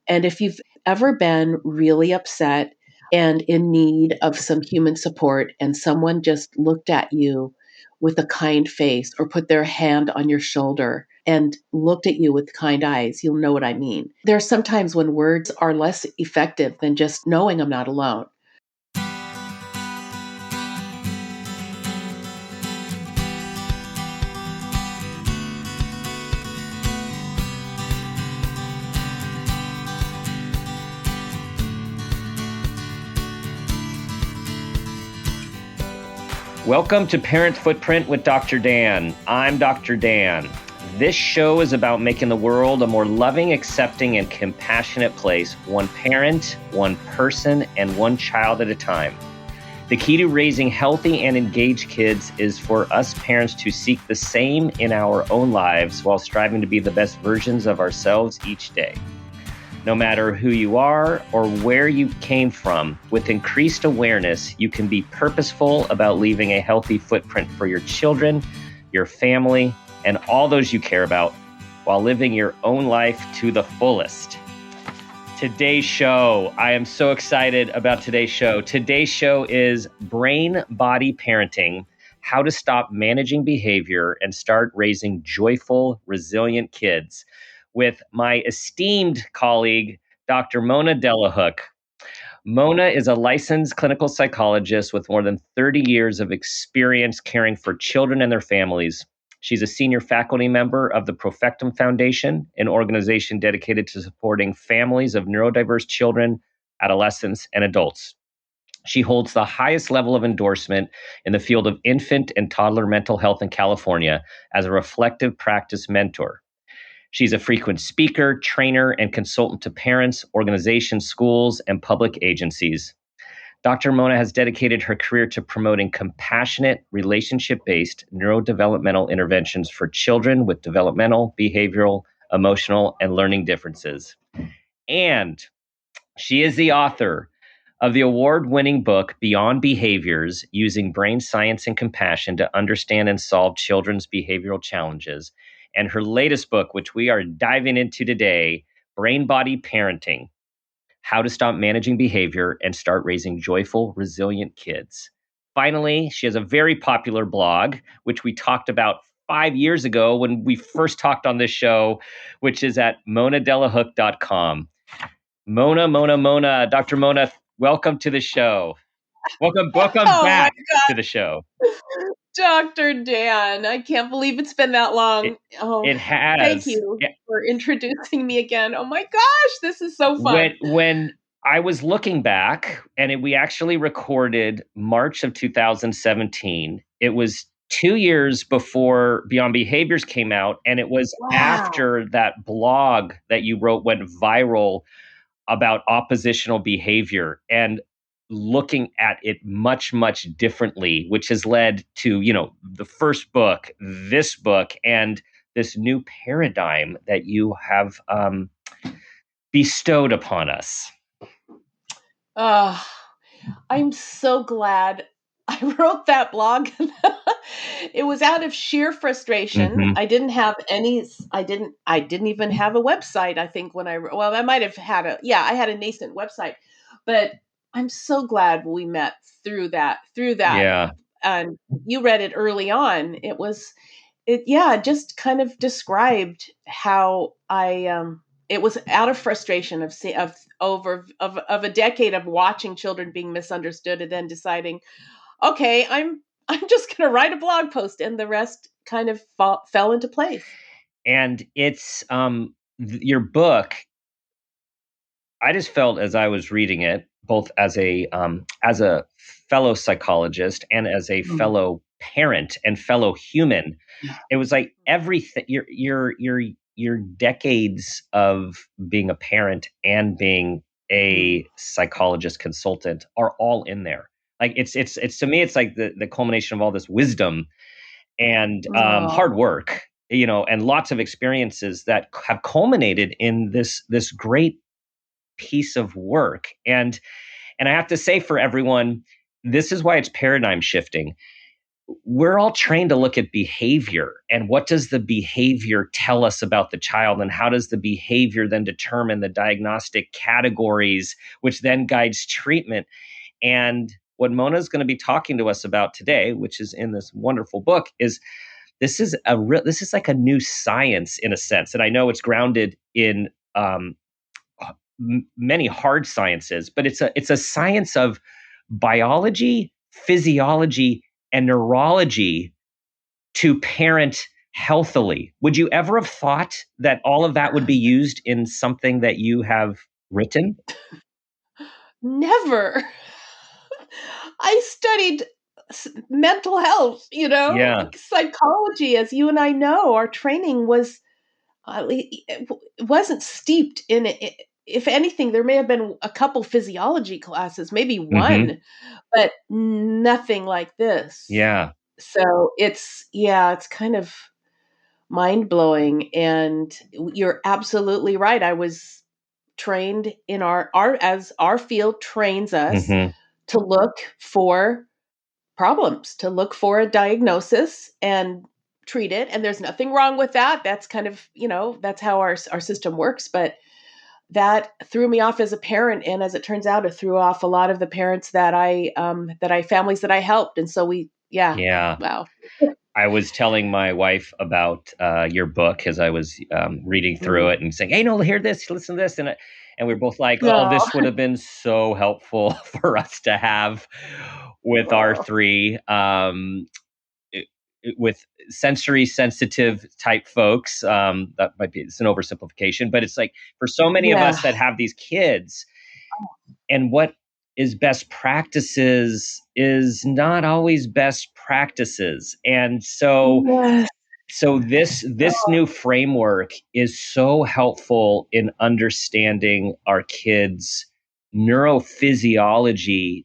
And if you've ever been really upset and in need of some human support, and someone just looked at you with a kind face or put their hand on your shoulder and looked at you with kind eyes, you'll know what I mean. There are some times when words are less effective than just knowing I'm not alone. Welcome to Parent Footprint with Dr. Dan. I'm Dr. Dan. This show is about making the world a more loving, accepting, and compassionate place, one parent, one person, and one child at a time. The key to raising healthy and engaged kids is for us parents to seek the same in our own lives while striving to be the best versions of ourselves each day. No matter who you are or where you came from, with increased awareness, you can be purposeful about leaving a healthy footprint for your children, your family, and all those you care about while living your own life to the fullest. Today's show, I am so excited about today's show. Today's show is Brain-Body Parenting, How to Stop Managing Behavior and Start Raising Joyful, Resilient Kids, with my esteemed colleague, Dr. Mona Delahooke. Mona is a licensed clinical psychologist with more than 30 years of experience caring for children and their families. She's a senior faculty member of the Profectum Foundation, an organization dedicated to supporting families of neurodiverse children, adolescents, and adults. She holds the highest level of endorsement in the field of infant and toddler mental health in California as a reflective practice mentor. She's a frequent speaker, trainer, and consultant to parents, organizations, schools, and public agencies. Dr. Mona has dedicated her career to promoting compassionate, relationship-based neurodevelopmental interventions for children with developmental, behavioral, emotional, and learning differences. And she is the author of the award-winning book, Beyond Behaviors, Using Brain Science and Compassion to Understand and Solve Children's Behavioral Challenges, and her latest book, which we are diving into today, Brain-Body Parenting, How to Stop Managing Behavior and Start Raising Joyful, Resilient Kids. Finally, she has a very popular blog, which we talked about 5 years ago when we first talked on this show, which is at monadelahooke.com. Mona, Dr. Mona, welcome to the show. Welcome back to the show. Dr. Dan, I can't believe it's been that long. It has. Thank you for introducing me again. Oh my gosh, this is so fun. When I was looking back, and we actually recorded March of 2017, it was 2 years before Beyond Behaviors came out, and it was after that blog that you wrote went viral about oppositional behavior, and looking at it much, much differently, which has led to, the first book, this book, and this new paradigm that you have bestowed upon us. I'm so glad I wrote that blog. It was out of sheer frustration. Mm-hmm. I didn't even have a website, I think, I might have had I had a nascent website, but I'm so glad we met through that. Yeah. And you read it early on. It just kind of described how it was out of frustration of a decade of watching children being misunderstood and then deciding, okay, I'm just going to write a blog post, and the rest kind of fell into place. And it's your book. I just felt as I was reading it, both as a fellow psychologist and as a fellow parent and fellow human, it was like everything. Your decades of being a parent and being a psychologist consultant are all in there. Like it's to me, it's like the culmination of all this wisdom and hard work, and lots of experiences that have culminated in this great piece of work. And I have to say, for everyone, this is why it's paradigm shifting. we're all trained to look at behavior, and what does the behavior tell us about the child, and how does the behavior then determine the diagnostic categories, which then guides treatment. And what Mona is going to be talking to us about today, which is in this wonderful book, is this is like a new science in a sense, and I know it's grounded in many hard sciences, but it's a science of biology, physiology, and neurology to parent healthily. Would you ever have thought that all of that would be used in something that you have written? Never. I studied mental health, Yeah. psychology, as you and I know. Our training was it wasn't steeped in it. If anything, there may have been a couple physiology classes, maybe Mm-hmm. one, but nothing like this. Yeah. So it's kind of mind blowing. And you're absolutely right. I was trained in our as our field trains us Mm-hmm. to look for problems, to look for a diagnosis and treat it. And there's nothing wrong with that. That's kind of, that's how our system works. But that threw me off as a parent. And as it turns out, it threw off a lot of the parents families that I helped. And so yeah, Yeah. wow. I was telling my wife about your book as I was reading through Mm. it and saying, "Hey, no, hear this, listen to this," and we are both like, "Oh, No. this would have been so helpful for us to have with our Oh, three." With sensory sensitive type folks, that might be, it's an oversimplification, but it's like for so many of us yeah. that have these kids, and what is best practices is not always best practices. And Yes. so this new framework is so helpful in understanding our kids' neurophysiology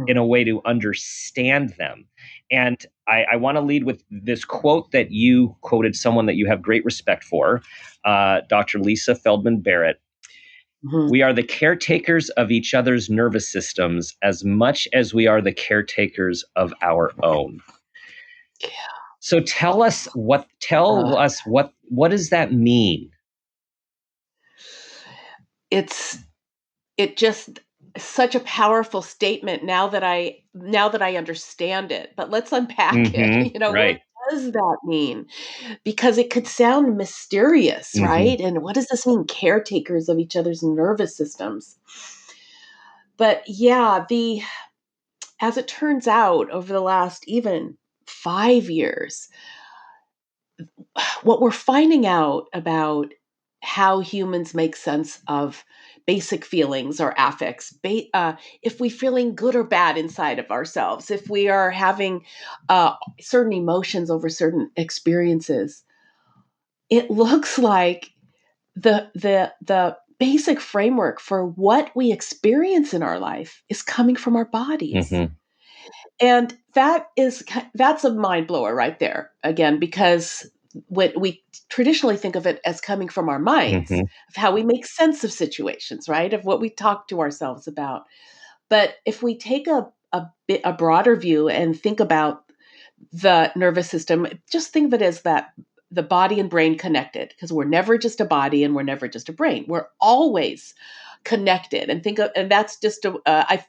in a way to understand them. And I want to lead with this quote that you quoted, someone that you have great respect for, Dr. Lisa Feldman Barrett. Mhm. We are the caretakers of each other's nervous systems as much as we are the caretakers of our own. So tell Uh, us what does that mean? it's it just such a powerful statement now that I understand it. But let's unpack it. Mm-hmm. What Right. does that mean? Because it could sound mysterious, Mm-hmm. right? And what does this mean, caretakers of each other's nervous systems? But yeah, the as it turns out, over the last even 5 years, what we're finding out about how humans make sense of basic feelings or affects, if we're feeling good or bad inside of ourselves, if we are having certain emotions over certain experiences, it looks like the basic framework for what we experience in our life is coming from our bodies. Mm-hmm. And that's a mind blower right there again, because when we traditionally think of it as coming from our minds, Mm-hmm. of how we make sense of situations, right? Of what we talk to ourselves about. But if we take a broader view and think about the nervous system, just think of it as that the body and brain connected, because we're never just a body and we're never just a brain. We're always connected. And that's just I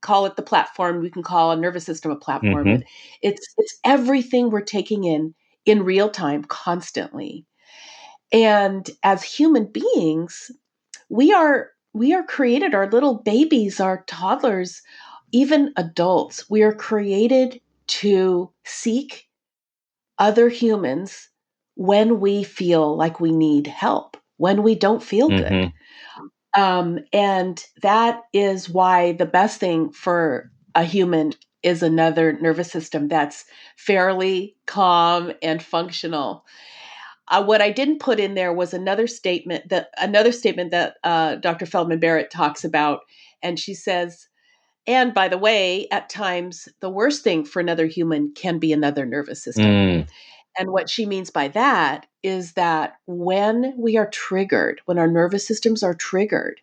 call it the platform. We can call a nervous system a platform. Mm-hmm. It's everything we're taking in real time, constantly. And as human beings, we are created, our little babies, our toddlers, even adults, we are created to seek other humans when we feel like we need help, when we don't feel good. Mm-hmm. And that is why the best thing for a human is another nervous system that's fairly calm and functional. What I didn't put in there was another statement that Dr. Feldman Barrett talks about, and she says, and by the way, at times the worst thing for another human can be another nervous system. Mm. And what she means by that is that when we are triggered, when our nervous systems are triggered,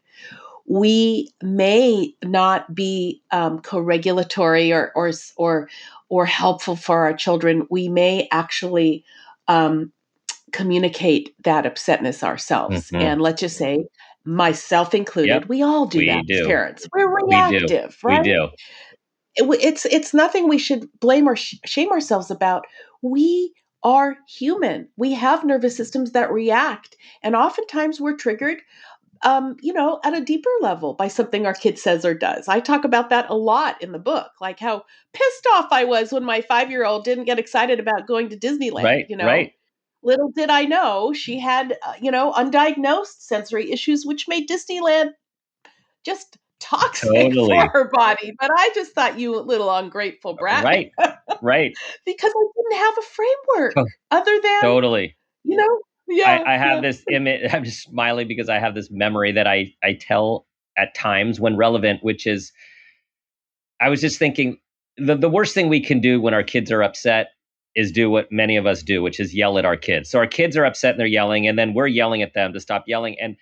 we may not be co-regulatory or helpful for our children. We may actually um, communicate that upsetness ourselves. Hmm. And let's just say, myself included, Yep. we all do that We as do. parents. We're We do. reactive, We right? do. It's nothing we should blame or shame ourselves about. We are human. We have nervous systems that react, and oftentimes we're triggered at a deeper level by something our kid says or does. I talk about that a lot in the book, like how pissed off I was when my 5-year-old didn't get excited about going to Disneyland. Right. Right. Little did I know she had, undiagnosed sensory issues, which made Disneyland just toxic for Totally. her body. But I just thought, you little ungrateful brat, Right. Right. because I didn't have a framework To- other than, Totally. you know, I, yeah, I have yeah, this image. I'm just smiling because I have this memory that I tell at times when relevant, which is I was just thinking the worst thing we can do when our kids are upset is do what many of us do, which is yell at our kids. So our kids are upset and they're yelling, and then we're yelling at them to stop yelling. And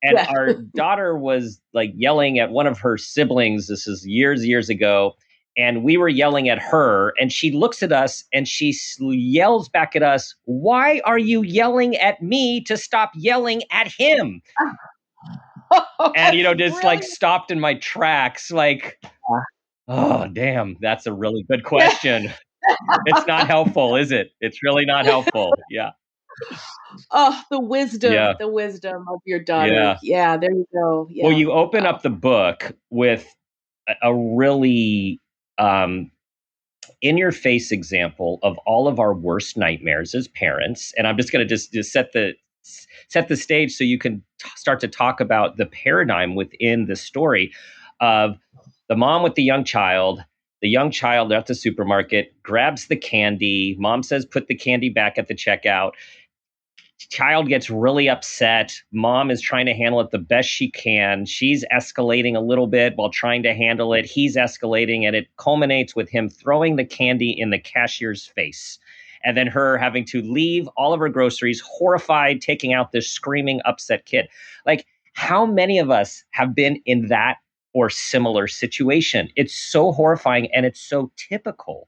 yeah. our daughter was like yelling at one of her siblings. This is years ago. And we were yelling at her, and she looks at us and she yells back at us, "Why are you yelling at me to stop yelling at him?" Oh, And, that's just like brilliant. stopped in my tracks, like, oh, damn, that's a really good Yeah. question. It's not helpful, is it? It's really not helpful. Yeah. Oh, Yeah. the wisdom of your daughter. Yeah. Yeah, there you go. Well, Yeah. you open Wow. up the book with a really in your face example of all of our worst nightmares as parents. And I'm just going to just set the stage so you can start to talk about the paradigm within the story of the mom with the young child. The young child at the supermarket grabs the candy. Mom says, "Put the candy back at the checkout." Child gets really upset. Mom is trying to handle it the best she can. She's escalating a little bit while trying to handle it. He's escalating, and it culminates with him throwing the candy in the cashier's face. And then her having to leave all of her groceries, horrified, taking out this screaming, upset kid. Like, how many of us have been in that or similar situation? It's so horrifying and it's so typical.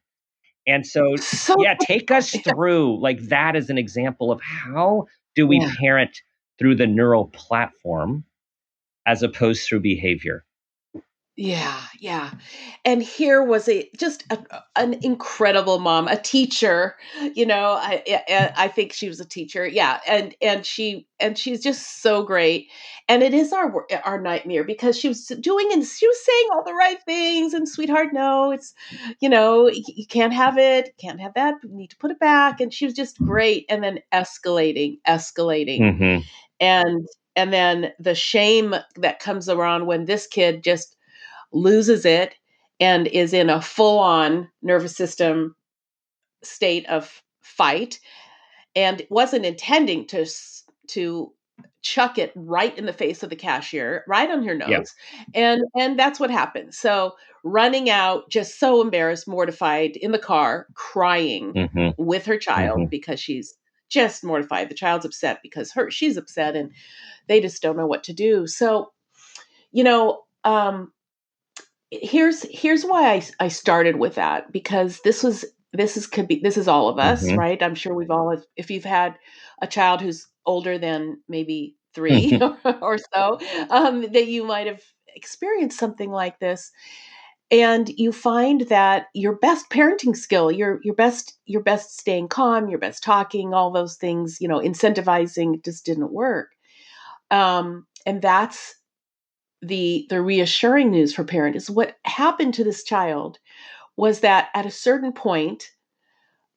And so, So yeah, take difficult. us through like that as an example of how do we Yeah. parent through the neural platform as opposed through behavior? Yeah, yeah. And here was an incredible mom, a teacher. I think she was a teacher. Yeah, and she's just so great. And it is our nightmare, because she was she was saying all the right things. And sweetheart, no, it's you can't have it, can't have that. You need to put it back. And she was just great. And then escalating, Mm-hmm. and then the shame that comes around when this kid just loses it and is in a full on nervous system state of fight, and wasn't intending to chuck it right in the face of the cashier, right on her Yeah. nose. And that's what happened. So running out, just so embarrassed, mortified, in the car crying Mm-hmm. with her child, Mm-hmm. because she's just mortified. The child's upset because she's upset, and they just don't know what to do. So, you know, here's why I started with that, because this is all of us, Mm-hmm. right? I'm sure we've all, if you've had a child who's older than maybe 3 or so, that you might have experienced something like this. And you find that your best parenting skill, your best staying calm, your best talking, all those things, incentivizing, just didn't work. And that's the reassuring news for parent, is what happened to this child was that at a certain point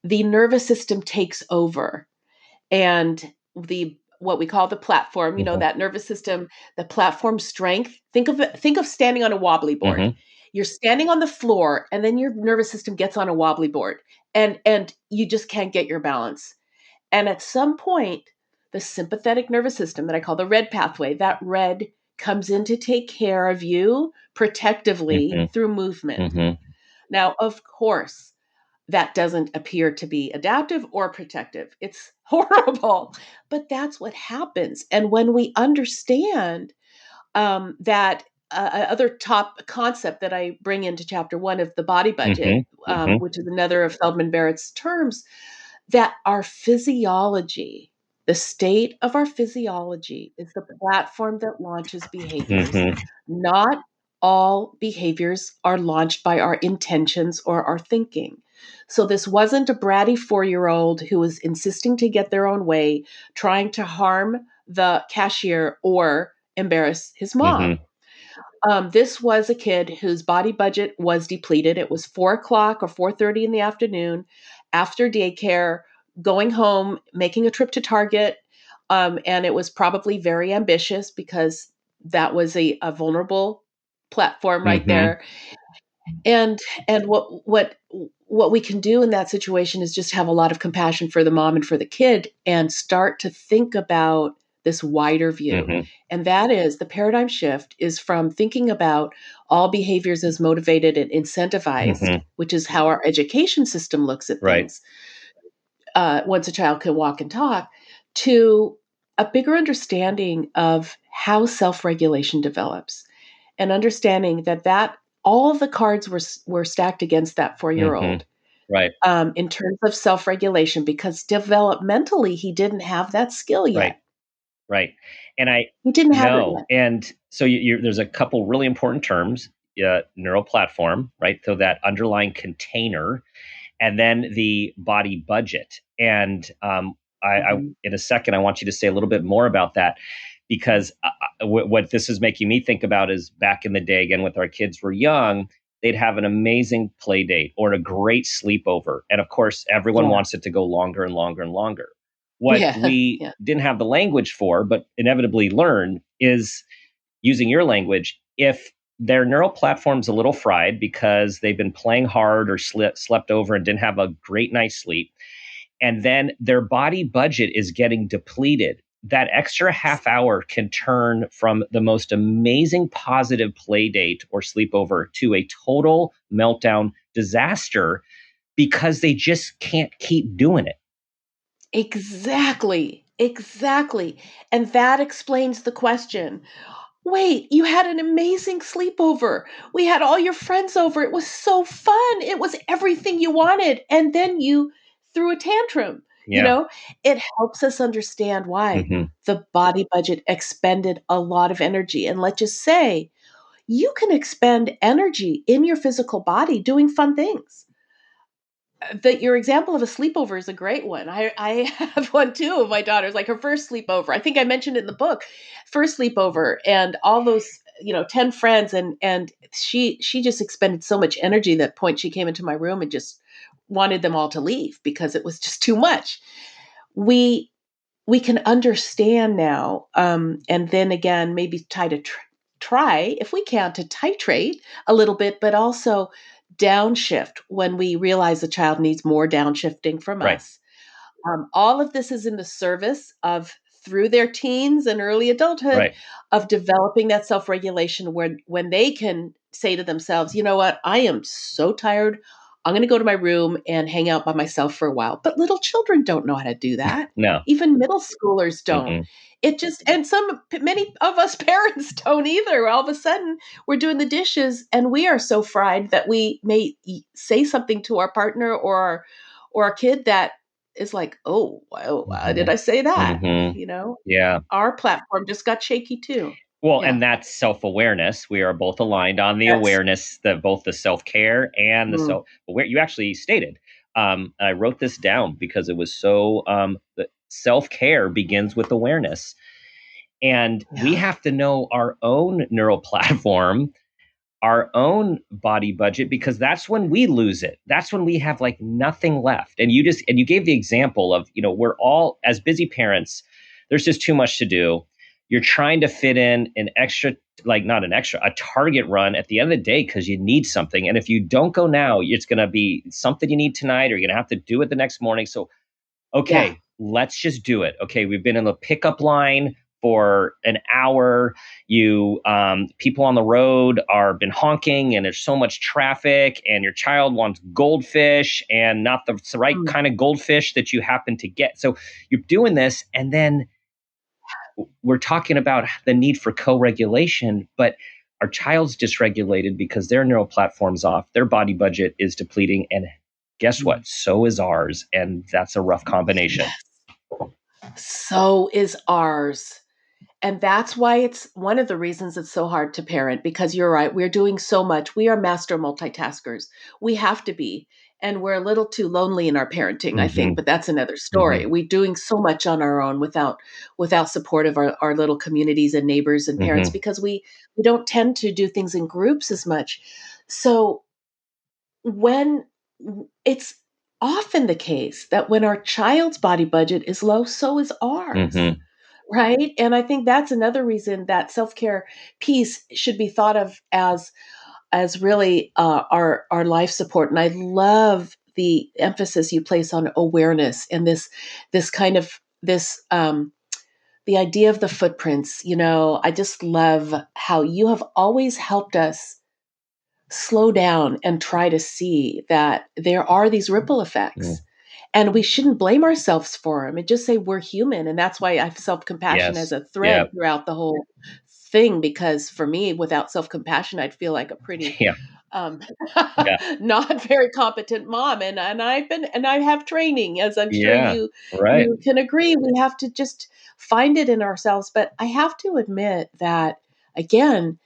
the nervous system takes over, and the what we call the platform, Mm-hmm. that nervous system, the platform strength. Think of standing on a wobbly board. Mm-hmm. You're standing on the floor, and then your nervous system gets on a wobbly board, and you just can't get your balance. And at some point, the sympathetic nervous system, that I call the red pathway, that red comes in to take care of you protectively Mm-hmm. through movement. Mm-hmm. Now, of course, that doesn't appear to be adaptive or protective. It's horrible, but that's what happens. And when we understand that other top concept that I bring into chapter 1 of the body budget, Mm-hmm. Mm-hmm. which is another of Feldman Barrett's terms, that our physiology, the state of our physiology, is the platform that launches behaviors. Mm-hmm. Not all behaviors are launched by our intentions or our thinking. So this wasn't a bratty 4-year-old who was insisting to get their own way, trying to harm the cashier or embarrass his mom. Mm-hmm. This was a kid whose body budget was depleted. It was 4 o'clock or 4:30 in the afternoon, after daycare, going home, making a trip to Target, and it was probably very ambitious because that was a vulnerable platform right Mm-hmm. there. And what we can do in that situation is just have a lot of compassion for the mom and for the kid and start to think about this wider view. Mm-hmm. And that is the paradigm shift is from thinking about all behaviors as motivated and incentivized, Mm-hmm. which is how our education system looks at Right. things, once a child can walk and talk, to a bigger understanding of how self-regulation develops, and understanding that all of the cards were stacked against that 4-year Mm-hmm. old, Right. in terms of self-regulation, because developmentally he didn't have that skill Right. yet. Right. And I He didn't have it know. yet. And so there's a couple really important terms, neural platform, right? So that underlying container, and then the body budget. And Mhm. in a second, I want you to say a little bit more about that, because what this is making me think about is back in the day, again, with our kids were young, they'd have an amazing play date or a great sleepover. And of course, everyone Yeah. wants it to go longer and longer and longer. What Yeah. we Yeah. didn't have the language for, but inevitably learn, is using your language. If their neural platform's a little fried because they've been playing hard or slept over and didn't have a great night's sleep, and then their body budget is getting depleted, that extra half hour can turn from the most amazing positive play date or sleepover to a total meltdown disaster because they just can't keep doing it. Exactly. Exactly. And that explains the question. Wait, you had an amazing sleepover. We had all your friends over. It was so fun. It was everything you wanted. And then you threw a tantrum. You Yeah. know, it helps us understand why Mm-hmm. the body budget expended a lot of energy. And let's just say you can expend energy in your physical body doing fun things. That your example of a sleepover is a great one. I have one too of my daughter's, like her first sleepover. I think I mentioned it in the book, first sleepover, and all those 10 friends, and she just expended so much energy. That point she came into my room and just wanted them all to leave because it was just too much. We we can understand now, and then again maybe try if we can to titrate a little bit, but also downshift when we realize the child needs more downshifting from Right. us. All of this is in the service of, through their teens and early adulthood, Right. of developing that self-regulation when they can say to themselves, you know what, I am so tired. I'm going to go to my room and hang out by myself for a while. But little children don't know how to do that. No. Even middle schoolers don't. Mm-mm. It just, and many of us parents don't either. All of a sudden, we're doing the dishes and we are so fried that we may say something to our partner or our kid that is like, oh, why did Mm-hmm. I say that? Mm-hmm. Yeah. Our platform just got shaky too. Well, Yeah. and that's self-awareness. We are both aligned on the Yes. awareness, that both the self-care and the Mm. self-aware. You actually stated, I wrote this down because it was so, that self-care begins with awareness. And we Yeah. have to know our own neural platform, our own body budget, because that's when we lose it. That's when we have like nothing left. And you gave the example of, we're all, as busy parents, there's just too much to do. You're trying to fit in an extra, like not an extra, a Target run at the end of the day because you need something. And if you don't go now, it's going to be something you need tonight, or you're going to have to do it the next morning. So Yeah. okay, let's just do it. Okay, we've been in the pickup line for an hour. People on the road are been honking, and there's so much traffic, and your child wants goldfish and not the right Mm. kind of goldfish that you happen to get. So you're doing this, and then we're talking about the need for co-regulation, but our child's dysregulated because their neural platform's off, their body budget is depleting, and guess what? So is ours, and that's a rough combination. Yes. So is ours. And that's why it's one of the reasons it's so hard to parent, because you're right. We're doing so much. We are master multitaskers. We have to be. And we're a little too lonely in our parenting, I think, but that's another story. We're doing so much on our own without support of our little communities and neighbors and parents, because we don't tend to do things in groups as much. So when it's often the case that when our child's body budget is low, so is ours. Right. And I think that's another reason that self-care piece should be thought of as really our life support. And I love the emphasis you place on awareness and this kind of this the idea of the footprints. I just love how you have always helped us slow down and try to see that there are these ripple effects. And we shouldn't blame ourselves for them and just say we're human. And that's why I have self-compassion as a thread throughout the whole thing, because for me, without self-compassion, I'd feel like a pretty not very competent mom. And I have training, as I'm sure you can agree. We have to just find it in ourselves. But I have to admit that, again,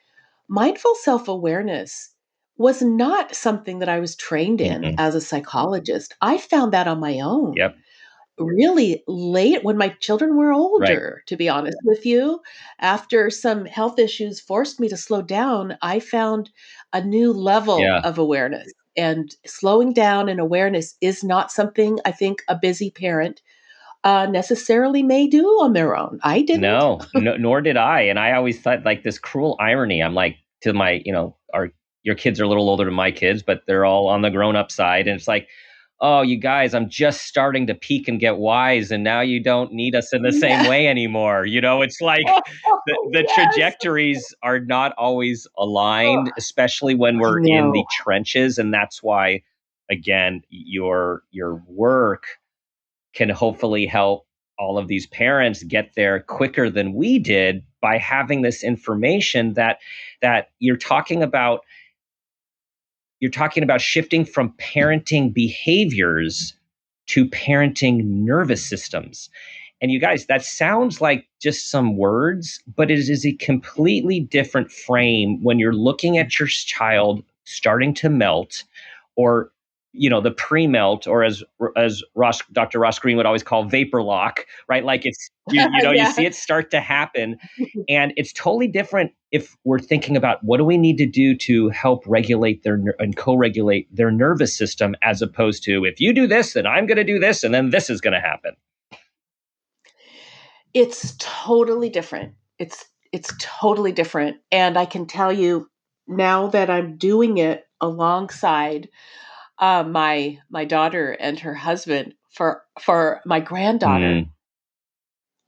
mindful self-awareness was not something that I was trained in as a psychologist. I found that on my own. Really late, when my children were older, to be honest with you. After some health issues forced me to slow down, I found a new level of awareness. And slowing down and awareness is not something I think a busy parent necessarily may do on their own. I didn't. No, nor did I. And I always thought, like, this cruel irony. I'm like, to my, your kids are a little older than my kids, but they're all on the grown up side. And it's like, oh, you guys, I'm just starting to peak and get wise, and now you don't need us in the same way anymore. It's like the trajectories are not always aligned, especially when we're in the trenches. And that's why, again, your work can hopefully help all of these parents get there quicker than we did by having this information that you're talking about shifting from parenting behaviors to parenting nervous systems. And you guys, that sounds like just some words, but it is a completely different frame when you're looking at your child starting to melt, or the pre-melt, or as Dr. Ross Green would always call vapor lock, right? Like it's, you see it start to happen. And it's totally different if we're thinking about what do we need to do to help regulate and co-regulate their nervous system, as opposed to, if you do this, then I'm going to do this, and then this is going to happen. It's totally different. It's totally different. And I can tell you now that I'm doing it alongside my daughter and her husband for my granddaughter,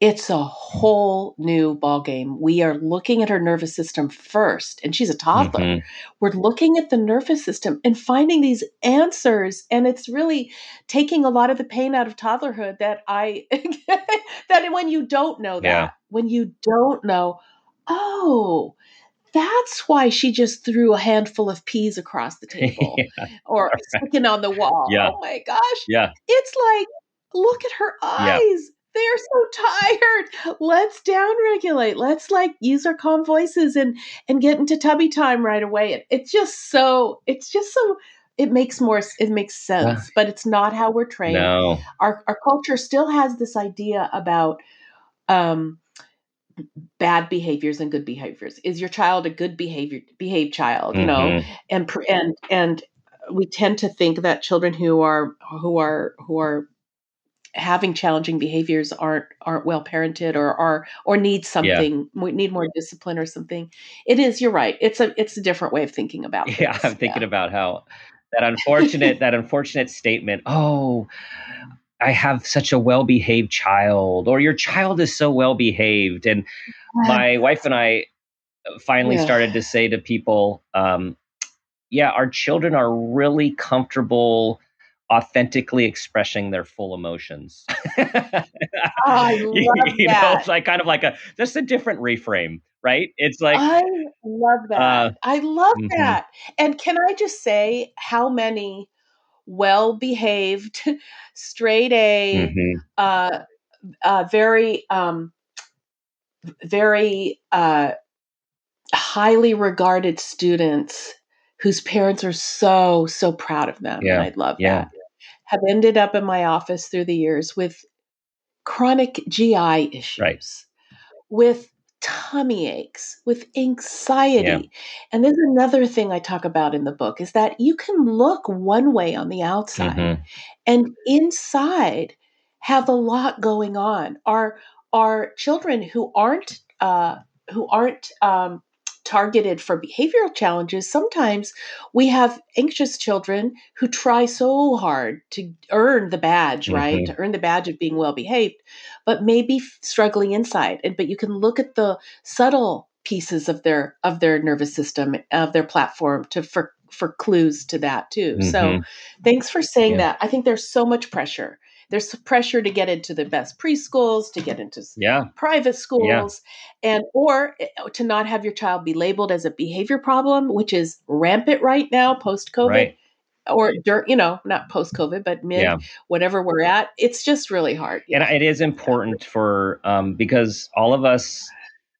it's a whole new ballgame. We are looking at her nervous system first, and she's a toddler. We're looking at the nervous system and finding these answers, and it's really taking a lot of the pain out of toddlerhood that that when you don't know when you don't know, oh, that's why she just threw a handful of peas across the table or sticking on the wall. Oh my gosh. It's like, look at her eyes. They're so tired. Let's downregulate. Let's use our calm voices and get into tubby time right away. It makes sense, but it's not how we're trained. No. Our culture still has this idea about bad behaviors and good behaviors. Is your child a good behaved child? And we tend to think that children who are having challenging behaviors aren't well parented, or need something, need more discipline or something. You're right. It's a different way of thinking about things. Yeah, I'm thinking about how that unfortunate statement, oh, I have such a well-behaved child, or your child is so well-behaved. And my wife and I finally started to say to people, our children are really comfortable authentically expressing their full emotions. Oh, I love It's that. like kind of like just a different reframe, right? It's like, I love uh, that. I love hmm that. And can I just say how many well-behaved, straight A, hmm uh, very, very highly regarded students whose parents are so, so proud of them, and yeah, I love yeah, that, have ended up in my office through the years with chronic GI right, issues, with tummy aches, with yeah, anxiety. And there's another thing I talk about in the book is that you can look one way on the outside hmm and inside have a lot going on. Our children who aren't targeted for behavioral challenges, sometimes we have anxious children who try so hard to earn the badge, right? To hmm earn the badge of being well behaved, but maybe struggling inside. But you can look at the subtle pieces of their nervous system, of their platform, to for clues to that too. So hmm thanks for saying yeah, that. I think there's so much pressure. There's pressure to get into the best preschools, to get into yeah, private yeah, schools, and or to not have your child be labeled as a behavior problem, which is rampant right now post COVID, right, or not post COVID, but mid yeah. whatever we're at. It's just really hard. And Yeah. it is Yeah. important for because all of us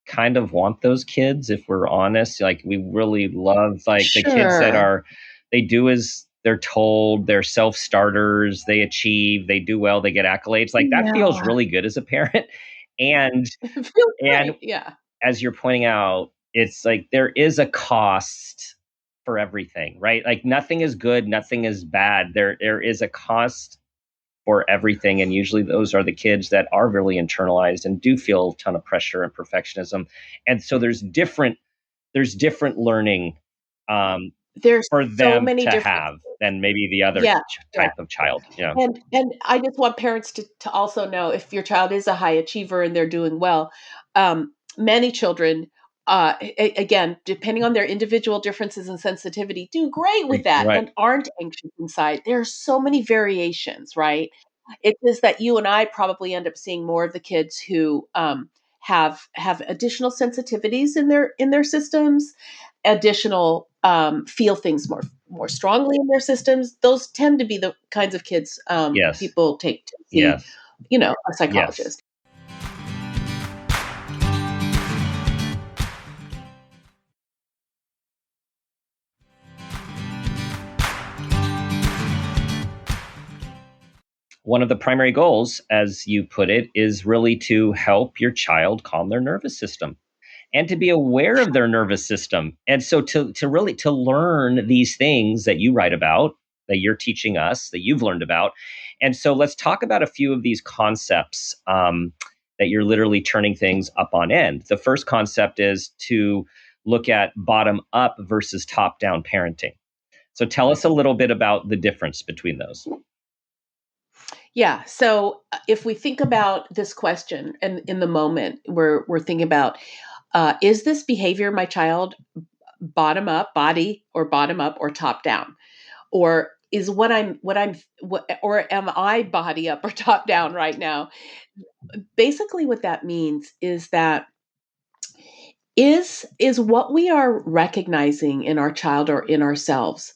kind of want those kids if we're honest. Like we really love like the kids that Sure. they do as they're told, they're self-starters, they achieve, they do well, they get accolades. Like that feels Yeah. really good as a parent. And It feels and great. Yeah. as you're pointing out, it's like there is a cost for everything, right? Like nothing is good, nothing is bad. There is a cost for everything. And usually those are the kids that are really internalized and do feel a ton of pressure and perfectionism. And so there's different learning um, There's for so them many to different. have than maybe the other Yeah. Yeah. type of child. Yeah. And I just want parents to also know, if your child is a high achiever and they're doing well, many children, again, depending on their individual differences and sensitivity, do great with that Right. and aren't anxious inside. There are so many variations, right? It's just that you and I probably end up seeing more of the kids who have additional sensitivities in their systems, additional feel things more strongly in their systems. Those tend to be the kinds of kids Yes. people take to see, Yes. a Yes. psychologist. One of the primary goals, as you put it, is really to help your child calm their nervous system and to be aware of their nervous system. And so to really to learn these things that you write about, that you're teaching us, that you've learned about. And so let's talk about a few of these concepts that you're literally turning things up on end. The first concept is to look at bottom up versus top down parenting. So tell us a little bit about the difference between those. Yeah. So if we think about this question, and in the moment we're thinking about, is this behavior my child bottom up, body, or bottom up, or top down? Or is or am I body up or top down right now? Basically what that means is that, is what we are recognizing in our child or in ourselves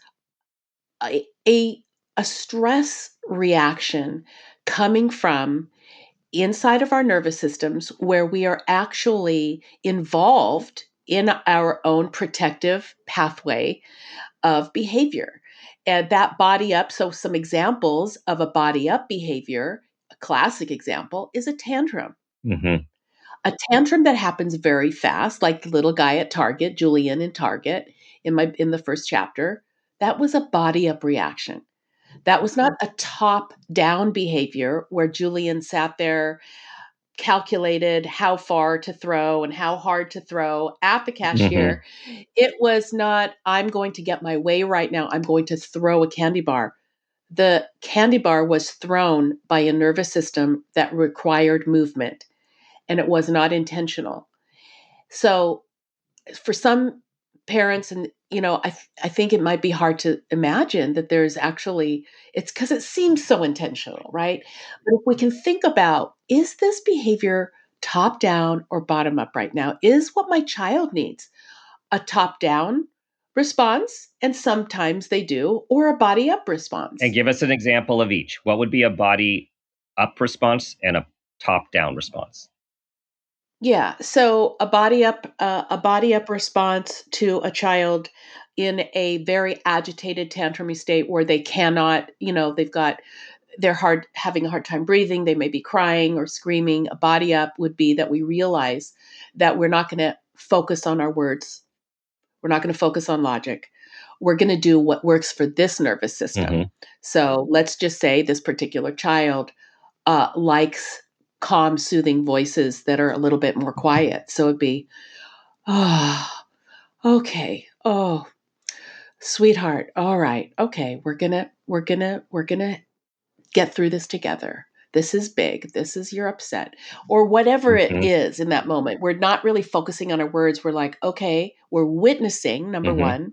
a a, a stress reaction coming from inside of our nervous systems, where we are actually involved in our own protective pathway of behavior. And that body up, so some examples of a body up behavior, a classic example is a tantrum. Mm-hmm. A tantrum that happens very fast, like the little guy at Target, Julian in Target, in the first chapter. That was a body up reaction. That was not a top down behavior where Julian sat there, calculated how far to throw and how hard to throw at the Mm-hmm. cashier. It was not, I'm going to get my way right now, I'm going to throw a candy bar. The candy bar was thrown by a nervous system that required movement, and it was not intentional. So, for some parents, and I think it might be hard to imagine that there's actually, it's because it seems so intentional, right? But if we can think about, is this behavior top down or bottom up right now? Is what my child needs a top down response, and sometimes they do, or a body up And response? give us an example of each. What would be a body up response and a top down response? Yeah, so a body up response to a child in a very agitated tantrumy state where they cannot, they're hard having a hard time breathing, they may be crying or screaming. A body up would be that we realize that we're not going to focus on our words. We're not going to focus on logic. We're going to do what works for this nervous system. Mm-hmm. So let's just say this particular child likes calm, soothing voices that are a little bit more quiet. So it'd be, oh, okay. Oh, sweetheart. All right. Okay. We're gonna get through this together. This is big. This is your upset, or whatever it Mm-hmm. is in that moment. We're not really focusing on our words. We're like, okay, we're witnessing, number Mm-hmm. one.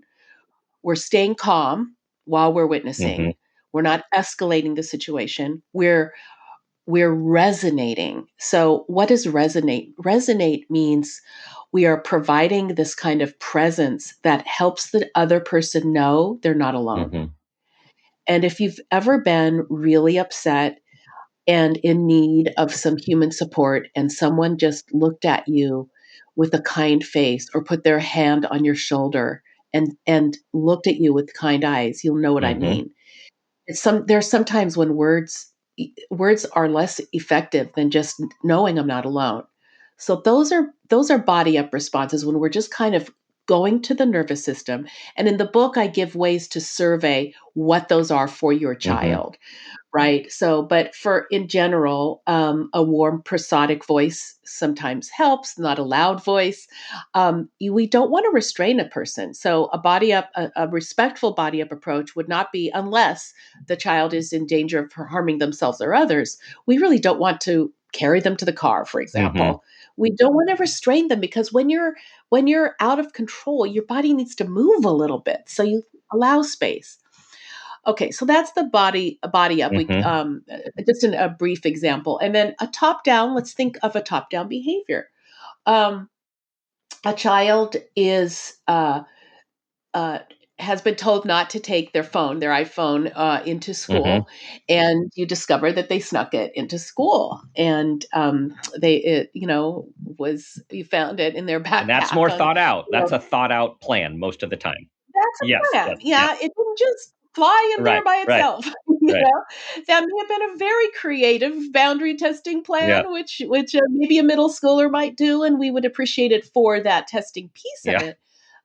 We're staying calm while we're Mm-hmm. witnessing. We're not escalating the situation. We're resonating. So, what does resonate? Resonate means we are providing this kind of presence that helps the other person know they're not alone. Mm-hmm. And if you've ever been really upset and in need of some human support, and someone just looked at you with a kind face or put their hand on your shoulder and looked at you with kind eyes, you'll know what I Mm-hmm. mean. There's sometimes when words are less effective than just knowing I'm not alone. So those are body up responses when we're just kind of going to the nervous system. And in the book, I give ways to survey what those are for your Mm-hmm. child. Right. So, but for in general, a warm prosodic voice sometimes helps, not a loud voice. We don't want to restrain a person. So, a respectful body up approach would not be unless the child is in danger of harming themselves or others. We really don't want to carry them to the car, for Mm-hmm. example. We don't want to restrain them because when you're out of control, your body needs to move a little bit. So you allow space. Okay, so that's the body up. We Mm-hmm. just a brief example, and then a top down. Let's think of a top down behavior. Um, a child is uh, has been told not to take their iPhone, into Mm-hmm. school, and you discover that they snuck it into school, and was you found it in their And that's backpack more on. thought out. You know, That's a thought out plan most of the time. That's Yes. a plan. Yes. Yeah. Yeah, it didn't just fly in there Right. by Right. itself. Right. That may have been a very creative boundary testing Yeah. plan, which maybe a middle schooler might do, and we would appreciate it for that testing piece of Yeah. it.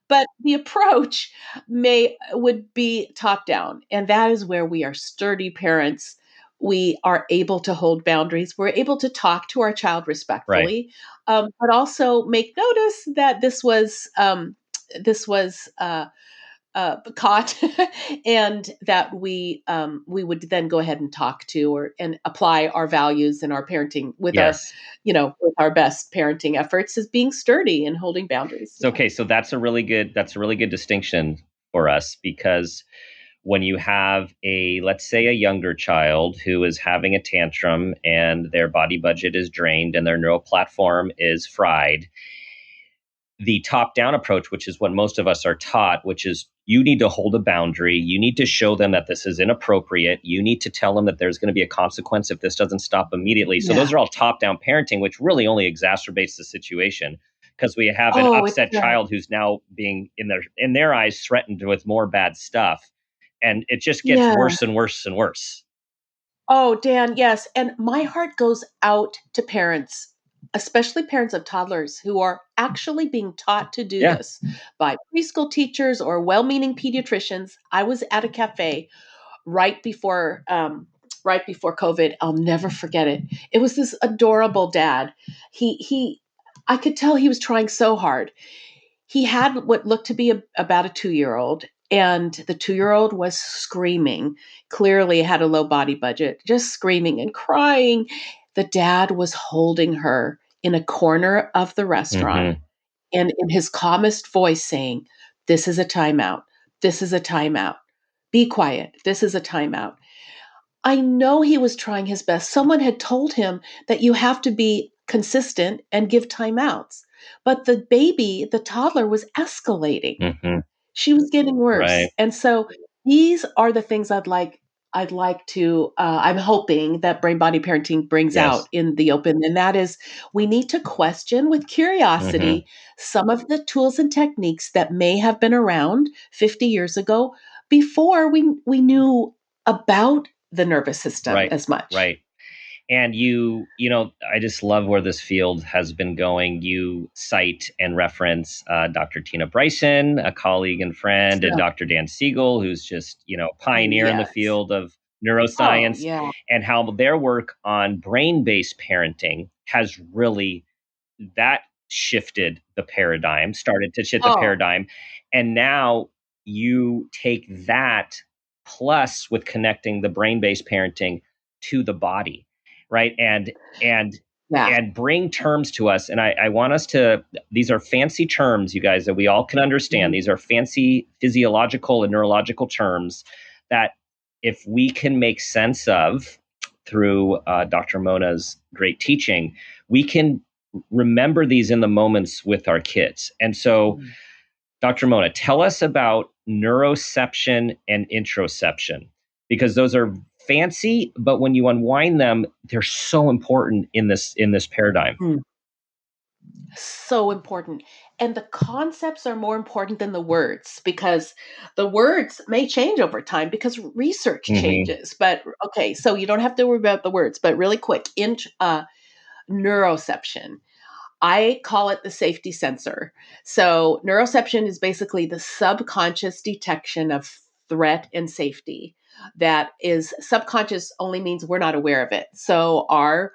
But the approach may would be top down, and that is where we are sturdy parents. We are able to hold boundaries. We're able to talk to our child Right. respectfully, but also make notice that this was caught, and that we would then go ahead and talk to or and apply our values and our parenting with our Yes. with our best parenting efforts as being sturdy and holding boundaries. So Yeah. okay, so that's a really good distinction for us because when you have a let's say a younger child who is having a tantrum and their body budget is drained and their neural platform is fried, the top down approach, which is what most of us are taught, which is you need to hold a boundary. You need to show them that this is inappropriate. You need to tell them that there's going to be a consequence if this doesn't stop immediately. So Yeah. those are all top down parenting, which really only exacerbates the situation because we have an Oh, upset child who's now being in their eyes threatened with more bad stuff. And it just gets yeah. worse and worse and worse. Oh, Dan, yes. And my heart goes out to parents, especially parents of toddlers who are actually being taught to do Yeah. this by preschool teachers or well-meaning pediatricians. I was at a cafe right before COVID. I'll never forget it. It was this adorable dad. He I could tell he was trying so hard. He had what looked to be about a 2-year-old, and the 2-year-old was screaming, clearly had a low body budget, just screaming and crying. The dad was holding her in a corner of the restaurant Mm-hmm. and in his calmest voice saying, This is a timeout. This is a timeout. Be quiet. This is a timeout. I know he was trying his best. Someone had told him that you have to be consistent and give timeouts. But the baby, the toddler, was escalating. Mm-hmm. She was getting worse. Right. And so these are the things I'd like to I'm hoping that brain body parenting brings Yes. out in the open, and that is we need to question with Mm-hmm. curiosity some of the tools and techniques that may have been around 50 years ago before we knew about the nervous system Right. as much. Right. And I just love where this field has been going. You cite and reference Dr. Tina Bryson, a colleague and friend, and So, Dr. Dan Siegel, who's just, pioneer in the yes. field of Oh, neuroscience, yeah. and how their work on brain-based parenting has really that shifted the paradigm, started to shift the Oh, paradigm. And now you take that plus with connecting the brain-based parenting to the body, right? And yeah. and bring terms to us. And I want us to, these are fancy terms, you guys, that we all can understand. Mhm. These are fancy physiological and neurological terms that if we can make sense of through Dr. Mona's great teaching, we can remember these in the moments with our kids. And so, Mm. Dr. Mona, tell us about neuroception and interoception, because those are fancy, but when you unwind them, they're so important in this paradigm. Mm. So important. And the concepts are more important than the words because the words may change over time because research Mm-hmm. changes. But okay, so you don't have to worry about the words, but really quick, neuroception. I call it the safety sensor. So, neuroception is basically the subconscious detection of threat and safety. That is subconscious only means we're not aware of it. So, our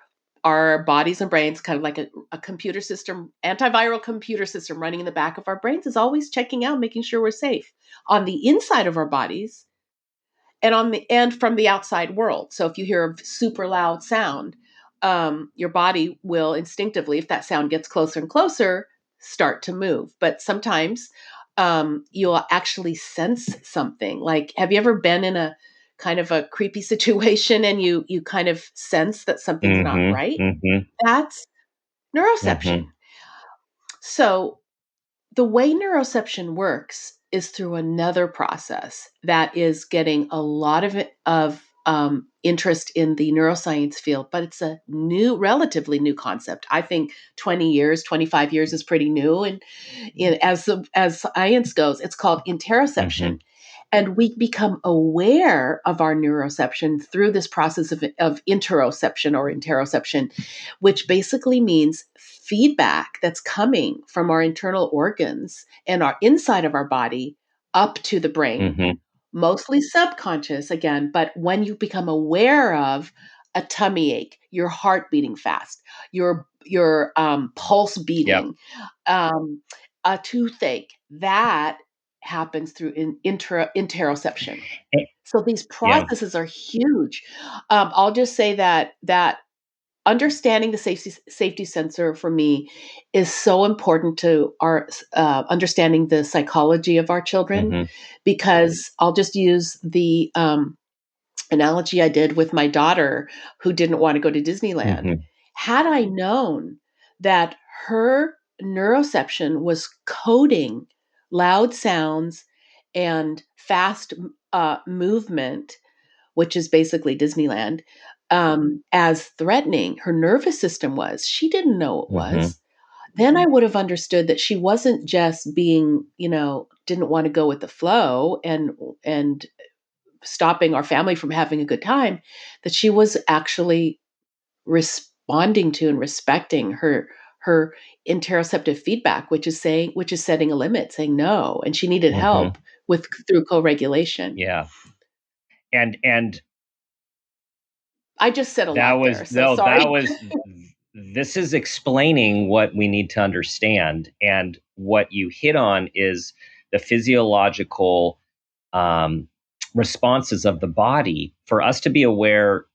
bodies and brains, kind of like a computer system, antiviral computer system running in the back of our brains, is always checking out, making sure we're safe. On the inside of our bodies, and from the outside world. So if you hear a super loud sound, your body will instinctively, if that sound gets closer and closer, start to move. But sometimes you'll actually sense something. Like, have you ever been in a kind of a creepy situation and you kind of sense that something's not Mm-hmm. right? Mm-hmm. That's Mm-hmm. neuroception. So the way neuroception works is through another process that is getting a lot of interest in the neuroscience field, but it's a relatively new concept. I think 20 years, 25 years is pretty new, and as science goes, it's called Mm-hmm. interoception. And we become aware of our neuroception through this process of interoception or interoception, which basically means feedback that's coming from our internal organs and our inside of our body up to the brain, Mm-hmm. mostly subconscious again. But when you become aware of a tummy ache, your heart beating fast, your pulse Yep. beating, um, a toothache, that happens through interoception. Eh, So these Yeah. processes are huge. I'll just say that understanding the safety sensor for me is so important to our understanding the psychology of our children, Mm-hmm. because I'll just use the analogy I did with my daughter who didn't want to go to Disneyland. Mm-hmm. Had I known that her neuroception was coding loud sounds and fast movement, which is basically Disneyland, as threatening, her nervous system was. She didn't know it Mm-hmm. was. Then I would have understood that she wasn't just being, didn't want to go with the flow and stopping our family from having a good time, that she was actually responding to and respecting her interoceptive feedback, which is setting a limit, saying no, and she needed Mm-hmm. help with through co-regulation. Yeah. And I just said a that lot was there, so no, that sorry. was this is explaining what we need to understand. And what you hit on is the physiological um, responses of the body for us to be aware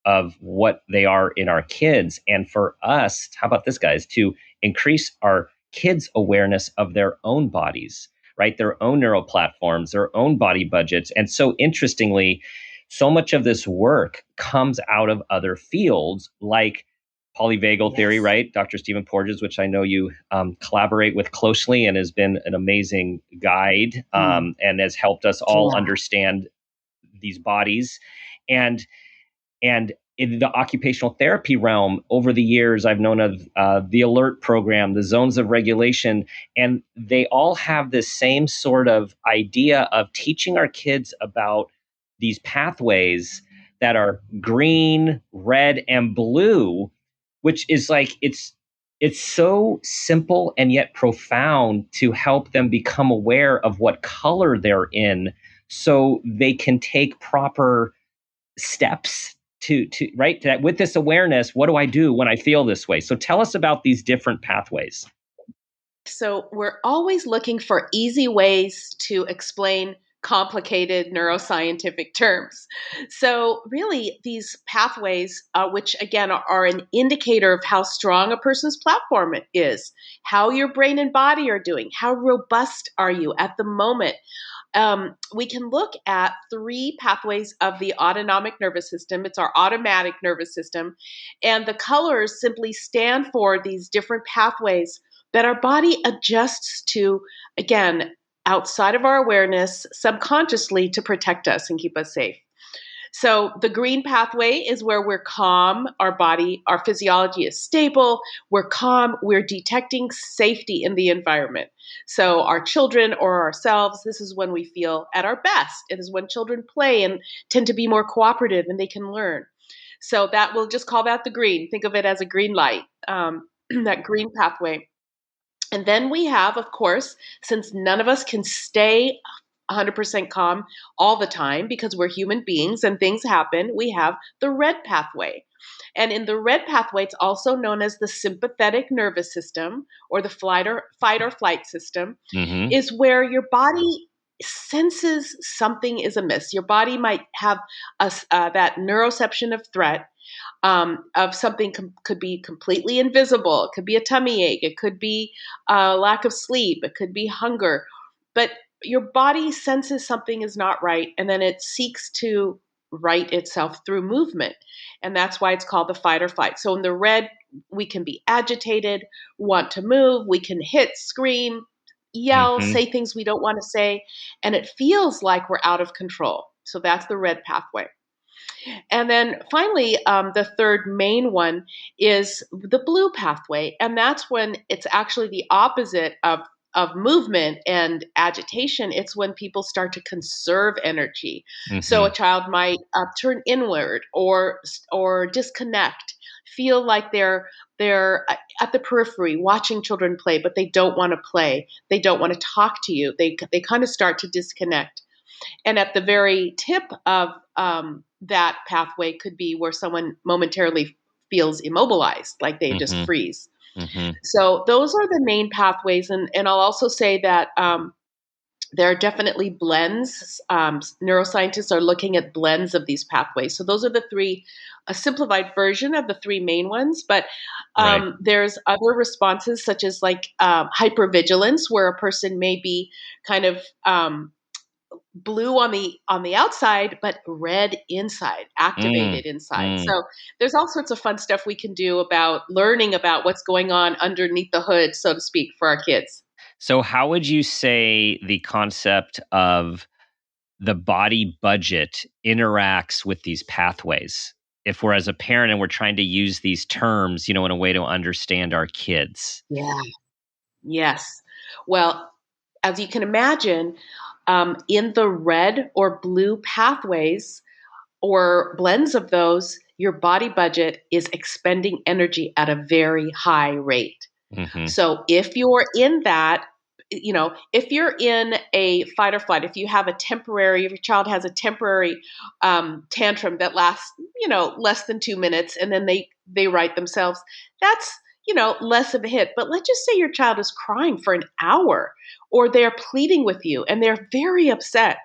of what they are in our kids. And for us, how about this, guys, to increase our kids' awareness of their own bodies, right? Their own neural platforms, their own body budgets. And so interestingly, so much of this work comes out of other fields like polyvagal theory, Yes. right? Dr. Stephen Porges, which I know you collaborate with closely and has been an amazing guide and has helped us all Yeah. understand these bodies. And in the occupational therapy realm, over the years, I've known of the ALERT program, the zones of regulation, and they all have this same sort of idea of teaching our kids about these pathways that are green, red, and blue, which is like it's so simple and yet profound to help them become aware of what color they're in so they can take proper steps to right that with this awareness, what do I do when I feel this way? So tell us about these different pathways. So we're always looking for easy ways to explain complicated neuroscientific terms. So, really, these pathways, which again are an indicator of how strong a person's platform is, how your brain and body are doing, how robust are you at the moment. We can look at three pathways of the autonomic nervous system. It's our automatic nervous system. And the colors simply stand for these different pathways that our body adjusts to, again, outside of our awareness, subconsciously to protect us and keep us safe. So the green pathway is where we're calm, our body, our physiology is stable, we're calm, we're detecting safety in the environment. So our children or ourselves, this is when we feel at our best. It is when children play and tend to be more cooperative and they can learn. So that we'll just call that the green. Think of it as a green light, that green pathway. And then we have, of course, since none of us can stay 100% calm all the time because we're human beings and things happen, we have the red pathway. And in the red pathway, it's also known as the sympathetic nervous system or the fight or flight system, Mm-hmm. is where your body senses something is amiss. Your body might have that neuroception of threat, of something could be completely invisible. It could be a tummy ache. It could be lack of sleep. It could be hunger. But your body senses something is not right, and then it seeks to right itself through movement. And that's why it's called the fight or flight. So in the red, we can be agitated, want to move. We can hit, scream, yell, Mm-hmm. say things we don't want to say. And it feels like we're out of control. So that's the red pathway. And then finally, the third main one is the blue pathway. And that's when it's actually the opposite of movement and agitation. It's when people start to conserve energy. So a Mm-hmm. child might turn inward or disconnect, feel like they're at the periphery watching children play, but they don't want to play. They don't want to talk to you. They kind of start to disconnect. And at the very tip of that pathway could be where someone momentarily feels immobilized, like they just Mm-hmm. freeze. Mm-hmm. So those are the main pathways. And I'll also say that there are definitely blends. Neuroscientists are looking at blends of these pathways. So those are the three, a simplified version of the three main ones. But Right. there's other responses, such as like hypervigilance, where a person may be kind of blue on the outside but red inside, Mm. activated inside. Mm. So there's all sorts of fun stuff we can do about learning about what's going on underneath the hood, so to speak, for our kids. So how would you say the concept of the body budget interacts with these pathways? If we're as a parent and we're trying to use these terms, in a way to understand our kids. Yeah. Yes. Well, as you can imagine, in the red or blue pathways or blends of those, your body budget is expending energy at a very high rate. Mm-hmm. So if you're in that, if you're in a fight or flight, if you have if your child has a temporary tantrum that lasts, less than 2 minutes, and then they right themselves, that's, less of a hit. But let's just say your child is crying for an hour, or they're pleading with you and they're very upset.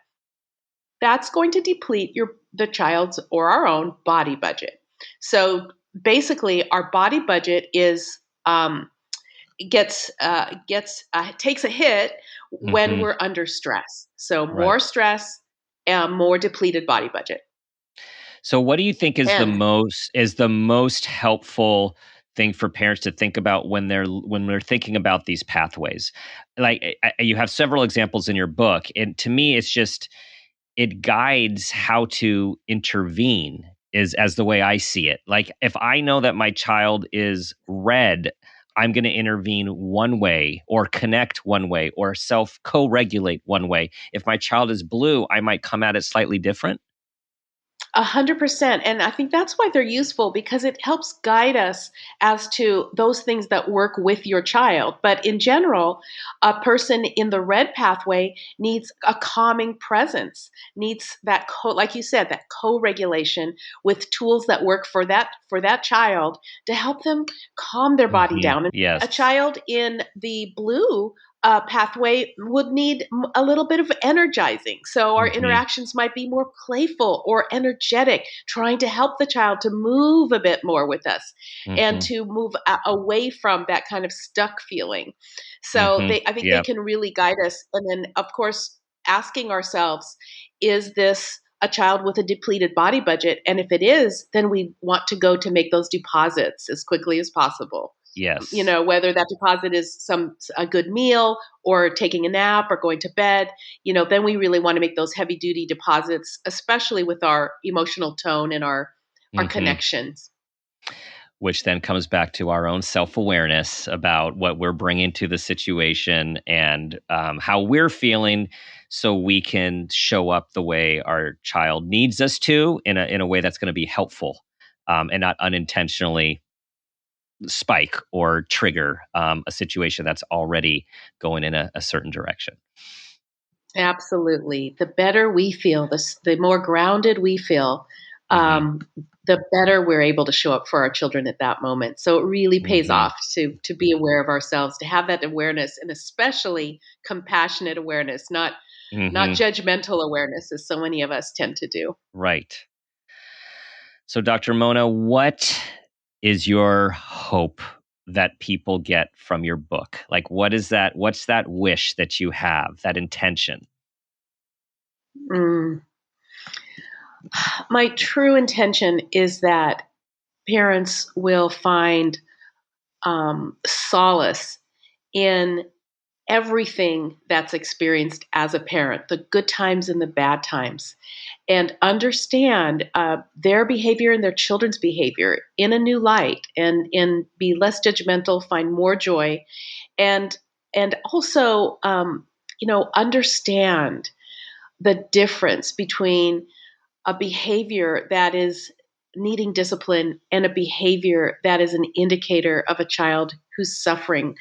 That's going to deplete the child's or our own body budget. So basically, our body budget is takes a hit when Hmm. we're under stress. So Right. more stress, more depleted body budget. So what do you think is And the most helpful thing for parents to think about when they're thinking about these pathways? Like you have several examples in your book, and to me it's just it guides how to intervene is as the way I see it. Like if I know that my child is red, I'm going to intervene one way or connect one way or self co-regulate one way. If my child is blue, I might come at it slightly different. 100%. And I think that's why they're useful because it helps guide us as to those things that work with your child. But in general, a person in the red pathway needs a calming presence, needs that like you said, that co-regulation with tools that work for that child to help them calm their body Hmm. down. And Yes. a child in the blue pathway would need a little bit of energizing. So our Hmm. interactions might be more playful or energetic, trying to help the child to move a bit more with us and Hmm. to move away from that kind of stuck feeling. So Hmm. I think they Yep. can really guide us. And then, of course, asking ourselves, is this a child with a depleted body budget? And if it is, then we want to go to make those deposits as quickly as possible. Yes. Whether that deposit is a good meal or taking a nap or going to bed, then we really want to make those heavy duty deposits, especially with our emotional tone and our Hmm. connections. Which then comes back to our own self awareness about what we're bringing to the situation and how we're feeling, so we can show up the way our child needs us to in a way that's going to be helpful and not unintentionally spike or trigger a situation that's already going in a certain direction. Absolutely. The better we feel, the more grounded we feel, Hmm. um, the better we're able to show up for our children at that moment. So it really pays Hmm. off to be aware of ourselves, to have that awareness, and especially compassionate awareness, not Hmm. judgmental awareness, as so many of us tend to do. Right. So, Dr. Mona, what is your hope that people get from your book? Like, what is that? What's that wish that you have, that intention? Mm. My true intention is that parents will find solace in everything that's experienced as a parent, the good times and the bad times, and understand their behavior and their children's behavior in a new light, and be less judgmental, find more joy, and also understand the difference between a behavior that is needing discipline and a behavior that is an indicator of a child who's suffering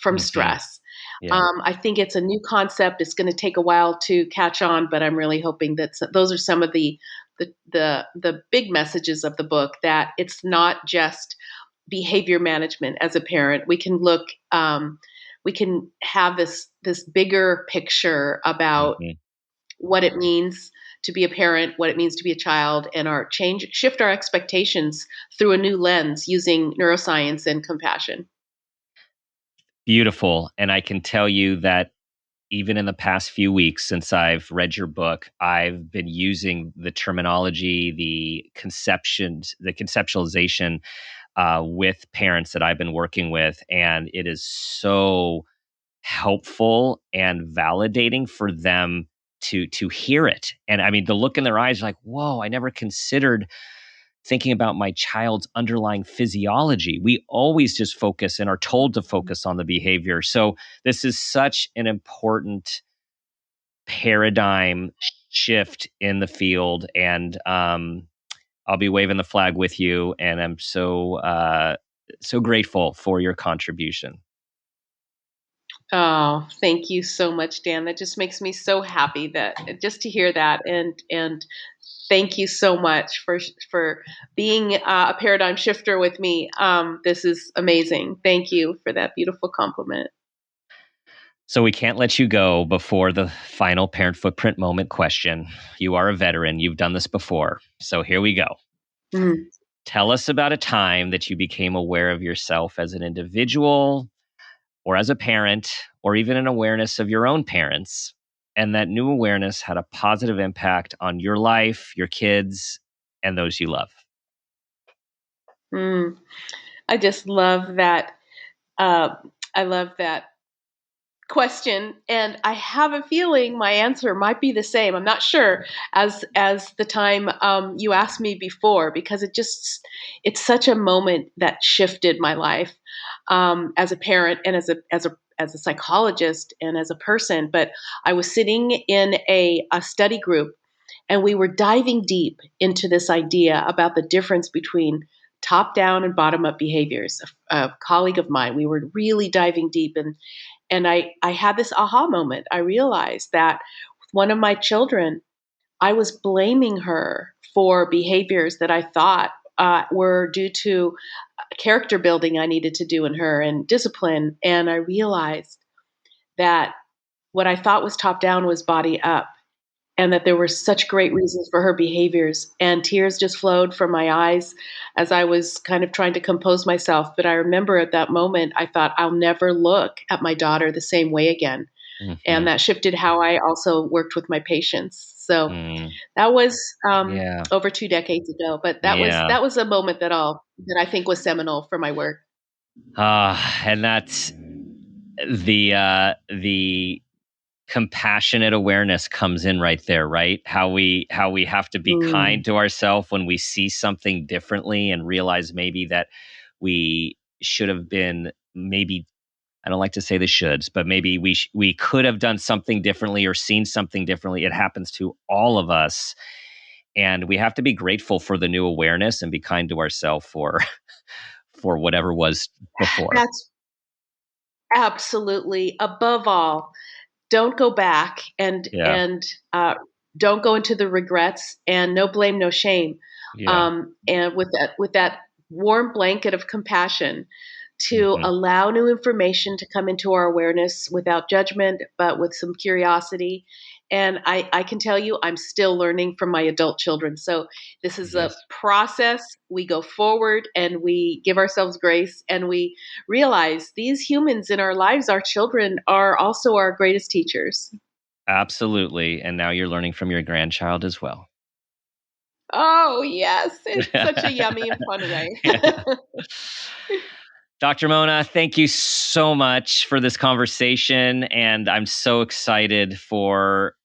from Hmm. stress. Yeah. I think it's a new concept. It's going to take a while to catch on, but I'm really hoping that those are some of the big messages of the book. That it's not just behavior management as a parent. We can have this bigger picture about Hmm. what it means to be a parent, what it means to be a child, and shift our expectations through a new lens using neuroscience and compassion. Beautiful. And I can tell you that even in the past few weeks since I've read your book, I've been using the terminology, the conceptualization with parents that I've been working with. And it is so helpful and validating for them to hear it. And I mean, the look in their eyes, like, whoa, I never considered thinking about my child's underlying physiology. We always just focus and are told to focus on the behavior. So this is such an important paradigm shift in the field. And I'll be waving the flag with you. And I'm so grateful for your contribution. Oh, thank you so much, Dan. That just makes me so happy that just to hear that, and thank you so much for being a paradigm shifter with me. This is amazing. Thank you for that beautiful compliment. So we can't let you go before the final parent footprint moment question. You are a veteran. You've done this before. So here we go. Mm. Tell us about a time that you became aware of yourself as an individual, or as a parent, or even an awareness of your own parents. And that new awareness had a positive impact on your life, your kids, and those you love. I just love that. I love that question, and I have a feeling my answer might be the same. I'm not sure as the time you asked me before, because it's such a moment that shifted my life as a parent and as a psychologist and as a person. But I was sitting in a study group, and we were diving deep into this idea about the difference between top down and bottom up behaviors. A colleague of mine, we were really diving deep, and I had this aha moment. I realized that with one of my children, I was blaming her for behaviors that I thought were due to character building I needed to do in her and discipline. And I realized that what I thought was top down was body up, and that there were such great reasons for her behaviors. And tears just flowed from my eyes as I was kind of trying to compose myself. But I remember at that moment, I thought, I'll never look at my daughter the same way again. Mm-hmm. And that shifted how I also worked with my patients. So that was over 2 decades ago. But that was a moment that I think was seminal for my work. And that's the compassionate awareness comes in right there, right? How we have to be kind to ourselves when we see something differently and realize maybe that we should have been, maybe, I don't like to say the shoulds, but maybe we could have done something differently or seen something differently. It happens to all of us. And we have to be grateful for the new awareness and be kind to ourselves for whatever was before. That's absolutely, above all, don't go back and don't go into the regrets, and no blame, no shame. And with that warm blanket of compassion to allow new information to come into our awareness without judgment, but with some curiosity. And I can tell you, I'm still learning from my adult children. So this is a process. We go forward and we give ourselves grace, and we realize these humans in our lives, our children, are also our greatest teachers. Absolutely. And now you're learning from your grandchild as well. Oh, yes. It's such a yummy and fun way. Dr. Mona, thank you so much for this conversation. And I'm so excited for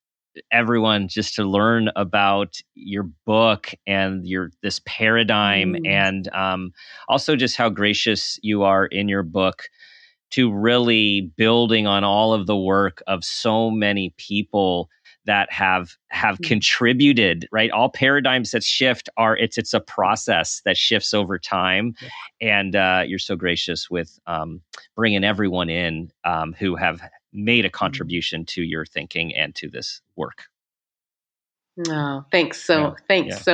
everyone just to learn about your book and this paradigm, and also just how gracious you are in your book to really building on all of the work of so many people that have contributed, right? All paradigms that shift it's a process that shifts over time. And you're so gracious with bringing everyone in who have made a contribution to your thinking and to this work. Oh, thanks so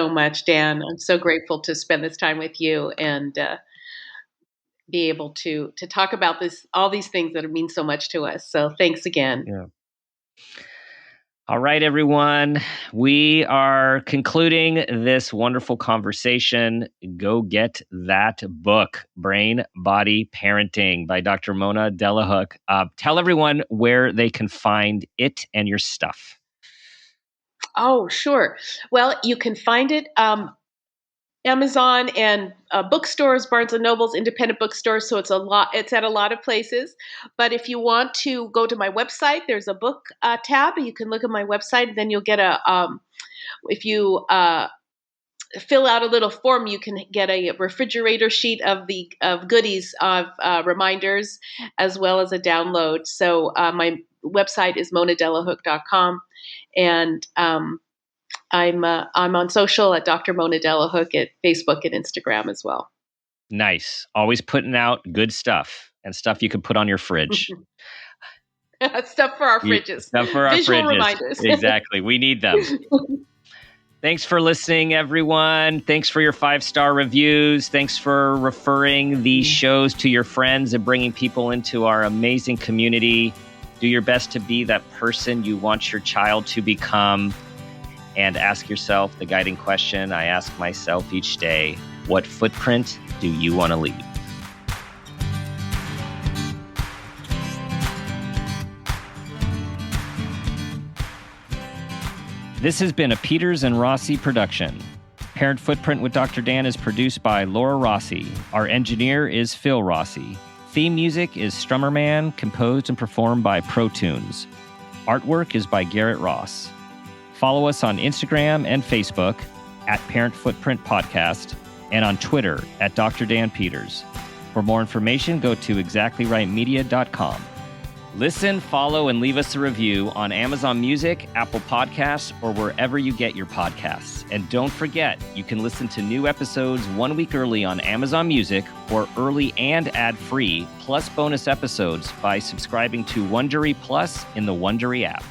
much, Dan. I'm so grateful to spend this time with you and be able to talk about all these things that mean so much to us. So thanks again. Yeah. All right, everyone. We are concluding this wonderful conversation. Go get that book, Brain, Body, Parenting by Dr. Mona Delahooke. Tell everyone where they can find it and your stuff. Oh, sure. Well, you can find it Amazon and bookstores, Barnes and Nobles, independent bookstores. So it's at a lot of places. But if you want to go to my website, there's a book tab. You can look at my website. Then you'll get if you fill out a little form, you can get a refrigerator sheet of goodies of reminders, as well as a download. So my website is monadelahooke.com, and I'm on social at Dr. Mona Delahooke at Facebook and Instagram as well. Nice. Always putting out good stuff and stuff you can put on your fridge. Stuff for our fridges. Stuff for our Visual fridges. reminders. Exactly. We need them. Thanks for listening, everyone. Thanks for your 5-star reviews. Thanks for referring these shows to your friends and bringing people into our amazing community. Do your best to be that person you want your child to become. And ask yourself the guiding question I ask myself each day: what footprint do you want to leave? This has been a Peters and Rossi production. Parent Footprint with Dr. Dan is produced by Laura Rossi. Our engineer is Phil Rossi. Theme music is Strummerman, composed and performed by ProTunes. Artwork is by Garrett Ross. Follow us on Instagram and Facebook at Parent Footprint Podcast and on Twitter at Dr. Dan Peters. For more information, go to exactlyrightmedia.com. Listen, follow, and leave us a review on Amazon Music, Apple Podcasts, or wherever you get your podcasts. And don't forget, you can listen to new episodes 1 week early on Amazon Music, or early and ad-free, plus bonus episodes by subscribing to Wondery Plus in the Wondery app.